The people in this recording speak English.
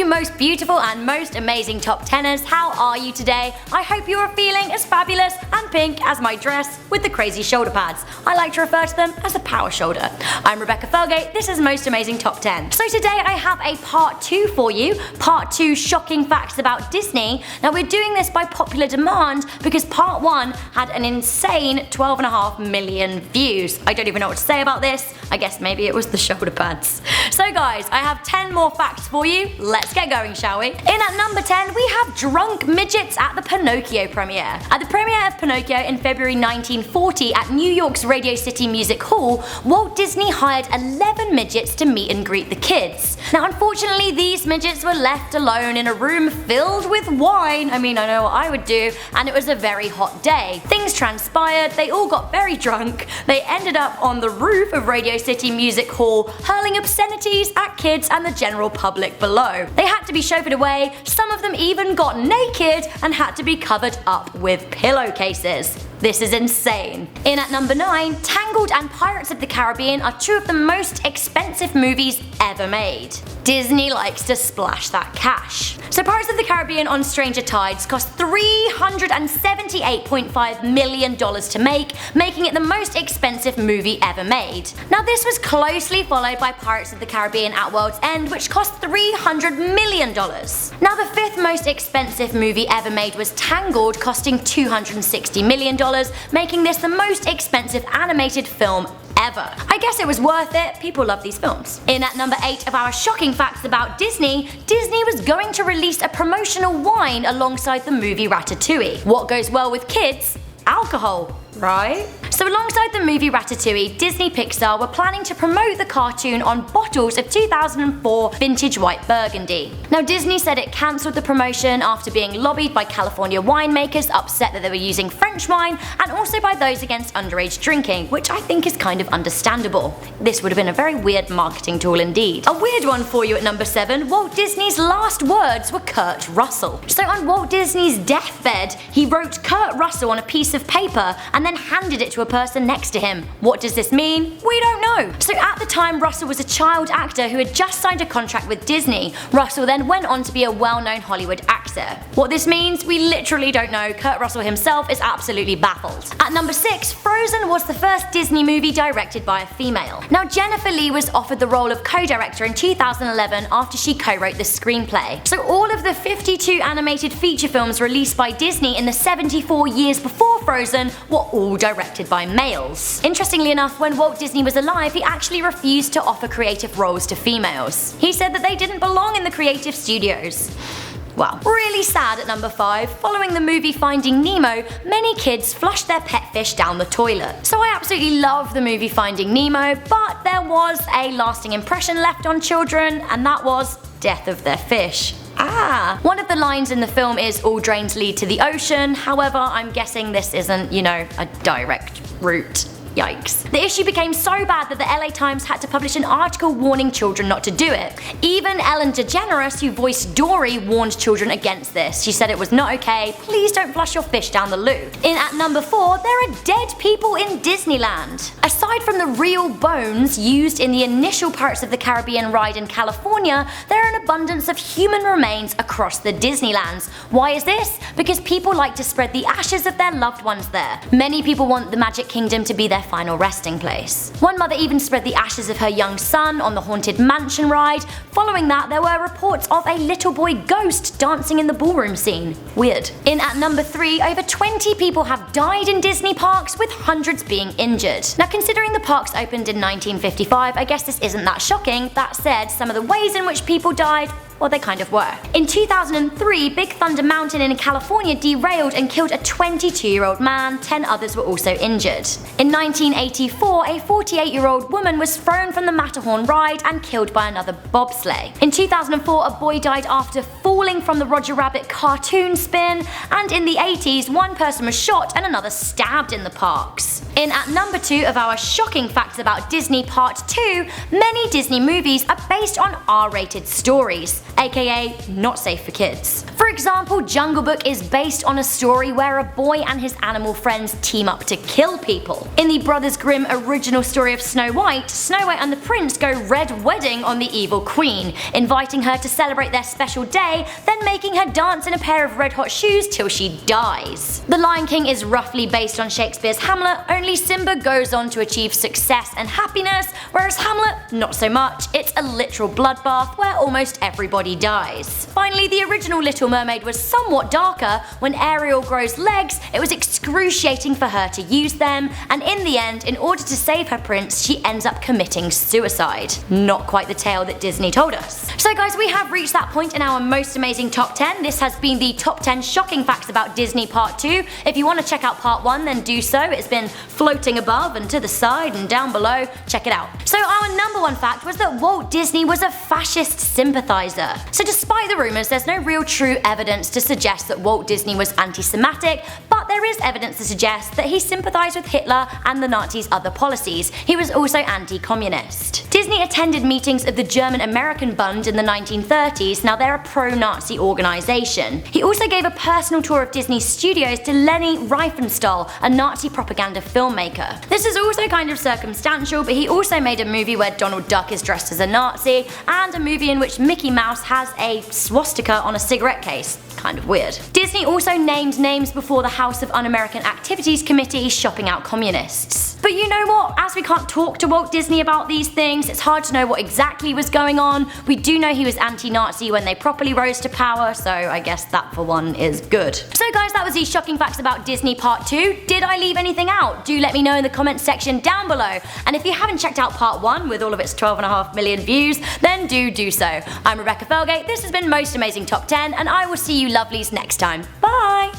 you most beautiful and most amazing top 10ers, how are you today? I hope you are feeling as fabulous and pink as my dress with the crazy shoulder pads. I like to refer to them as a power shoulder. I'm Rebecca Felgate, this is Most Amazing Top 10. So today I have a part 2 for you, part 2 shocking facts about Disney. Now we're doing this by popular demand because part 1 had an insane 12.5 million views. I don't even know what to say about this, I guess maybe it was the shoulder pads. So guys, I have 10 more facts for you, let's get going, shall we? In at number 10 we have drunk midgets at the Pinocchio premiere. At the premiere of Pinocchio in February 1940 at New York's Radio City Music Hall, Walt Disney hired 11 midgets to meet and greet the kids. Now unfortunately these midgets were left alone in a room filled with wine. I mean, I know what I would do, and it was a very hot day. Things transpired, they all got very drunk, they ended up on the roof of Radio City Music Hall hurling obscenities at kids and the general public below. They had to be chauffeured away, some of them even got naked and had to be covered up with pillowcases. This is insane. In at number 9, Tangled and Pirates of the Caribbean are two of the most expensive movies ever made. Disney likes to splash that cash. So Pirates of the Caribbean on Stranger Tides cost $378.5 million to make, making it the most expensive movie ever made. Now this was closely followed by Pirates of the Caribbean at World's End, which cost $300 million. Now the 5th most expensive movie ever made was Tangled, costing $260 million, making this the most expensive animated film ever. I guess it was worth it, people love these films. In at number 8 of our shocking facts about Disney, Disney was going to release a promotional wine alongside the movie Ratatouille. What goes well with kids? Alcohol, right? So alongside the movie Ratatouille, Disney Pixar were planning to promote the cartoon on bottles of 2004 vintage white Burgundy. Now Disney said it cancelled the promotion after being lobbied by California winemakers upset that they were using French wine, and also by those against underage drinking, which I think is kind of understandable. This would have been a very weird marketing tool indeed. A weird one for you at number 7, Walt Disney's last words were Kurt Russell. So on Walt Disney's deathbed, he wrote Kurt Russell on a piece of paper and then handed it to a person next to him. What does this mean? We don't know. So at the time, Russell was a child actor who had just signed a contract with Disney. Russell then went on to be a well-known Hollywood actor. What this means, we literally don't know. Kurt Russell himself is absolutely baffled. At number 6, Frozen was the first Disney movie directed by a female. Now Jennifer Lee was offered the role of co-director in 2011 after she co-wrote the screenplay. So all of the 52 animated feature films released by Disney in the 74 years before Frozen were all directed by males. Interestingly enough, when Walt Disney was alive, he actually refused to offer creative roles to females. He said that they didn't belong in the creative studios. Wow. Really sad at number 5, following the movie Finding Nemo, many kids flushed their pet fish down the toilet. So I absolutely love the movie Finding Nemo, but there was a lasting impression left on children, and that was death of their fish. One of the lines in the film is "all drains lead to the ocean," however I'm guessing this isn't, a direct route. Yikes. The issue became so bad that the LA Times had to publish an article warning children not to do it. Even Ellen DeGeneres, who voiced Dory, warned children against this. She said it was not okay, please don't flush your fish down the loo. In at number 4, there are dead people in Disneyland. Aside from the real bones used in the initial Pirates of the Caribbean ride in California, there are an abundance of human remains across the Disneylands. Why is this? Because people like to spread the ashes of their loved ones there. Many people want the Magic Kingdom to be their final resting place. One mother even spread the ashes of her young son on the Haunted Mansion ride. Following that, there were reports of a little boy ghost dancing in the ballroom scene. Weird. In at number 3, over 20 people have died in Disney parks, with hundreds being injured. Now considering the parks opened in 1955, I guess this isn't that shocking. That said, some of the ways in which people died, well, they kind of were. In 2003, Big Thunder Mountain in California derailed and killed a 22-year-old man, 10 others were also injured. In 1984, a 48-year-old woman was thrown from the Matterhorn ride and killed by another bobsleigh. In 2004, a boy died after falling from the Roger Rabbit cartoon spin, and in the 80s, one person was shot and another stabbed in the parks. In at number 2 of our shocking facts about Disney Part 2, many Disney movies are based on R-rated stories, aka not safe for kids. For example, Jungle Book is based on a story where a boy and his animal friends team up to kill people. In the Brothers Grimm original story of Snow White and the prince go red wedding on the evil queen, inviting her to celebrate their special day, then making her dance in a pair of red hot shoes till she dies. The Lion King is roughly based on Shakespeare's Hamlet, only Simba goes on to achieve success and happiness, whereas Hamlet, not so much. It's a literal bloodbath where almost everybody dies. Finally, the original Little Mermaid was somewhat darker. When Ariel grows legs, it was excruciating for her to use them, and in the end, in order to save her prince, she ends up committing suicide. Not quite the tale that Disney told us. So guys, we have reached that point in our most amazing top 10. This has been the top 10 shocking facts about Disney Part 2. If you want to check out Part 1, then do so. It's been floating above and to the side and down below. Check it out. So our number 1 fact was that Walt Disney was a fascist sympathizer. So despite the rumors, there's no real true evidence to suggest that Walt Disney was anti-Semitic, but there is evidence to suggest that he sympathized with Hitler and the Nazis' other policies. He was also anti-communist. Disney attended meetings of the German-American Bund in the 1930s. Now they're a pro-Nazi organization. He also gave a personal tour of Disney studios to Leni Riefenstahl, a Nazi propaganda filmmaker. This is also kind of circumstantial, but he also made a movie where Donald Duck is dressed as a Nazi, and a movie in which Mickey Mouse has a swastika on a cigarette case. Kind of weird. Disney also named names before the House of Un-American Activities Committee shopping out communists. But you know what? As we can't talk to Walt Disney about these things, it's hard to know what exactly was going on. We do know he was anti-Nazi when they properly rose to power, so I guess that for one is good. So guys, that was the shocking facts about Disney Part 2. Did I leave anything out? Do let me know in the comments section down below. And if you haven't checked out Part 1 with all of its 12.5 million views, then do so. I'm Rebecca Felgate, this has been Most Amazing Top 10, and I will see you lovelies next time. Bye!